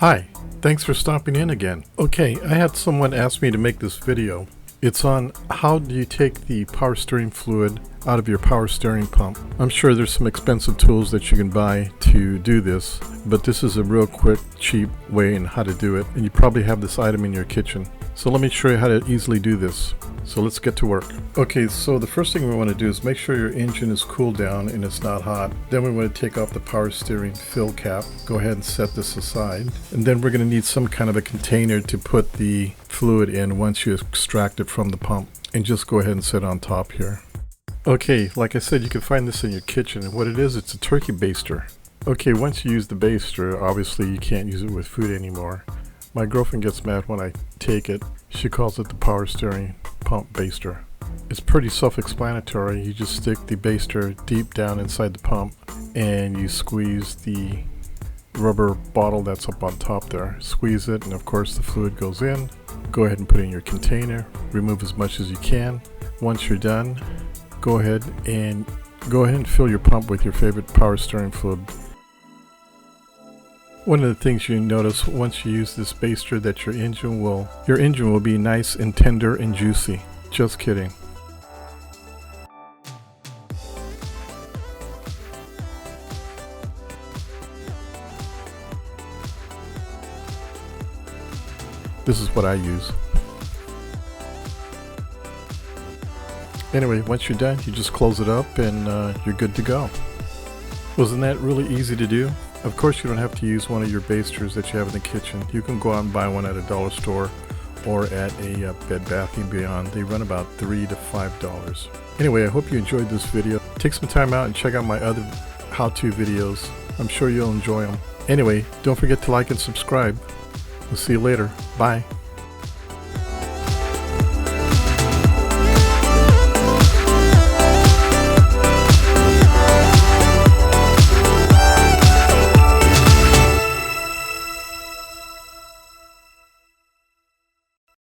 Hi, thanks for stopping in again. Okay, I had someone ask me to make this video. It's on how do you take the power steering fluid out of your power steering pump. I'm sure there's some expensive tools that you can buy to do this, but this is a real quick, cheap way in how to do it, and you probably have this item in your kitchen. So let me show you how to easily do this. So let's get to work. Okay, so the first thing we want to do is make sure your engine is cooled down and it's not hot. Then we want to take off the power steering fill cap. Go ahead and set this aside. And then we're going to need some kind of a container to put the fluid in once you extract it from the pump. And just go ahead and set it on top here. Okay, like I said, you can find this in your kitchen. And what it is, it's a turkey baster. Okay, once you use the baster, obviously you can't use it with food anymore. My girlfriend gets mad when I take it. She calls it the power steering pump baster. It's pretty self-explanatory. You just stick the baster deep down inside the pump and you squeeze the rubber bottle that's up on top there. Squeeze it and of course the fluid goes in. Go ahead and put it in your container. Remove as much as you can. Once you're done, go ahead and fill your pump with your favorite power steering fluid. One of the things you notice once you use this baster that your engine will be nice and tender and juicy. Just kidding. This is what I use. Anyway, once you're done, you just close it up and you're good to go. Wasn't that really easy to do? Of course, you don't have to use one of your basters that you have in the kitchen. You can go out and buy one at a dollar store or at a Bed Bath & Beyond. They run about $3 to $5. Anyway, I hope you enjoyed this video. Take some time out and check out my other how-to videos. I'm sure you'll enjoy them. Anyway, don't forget to like and subscribe. We'll see you later. Bye.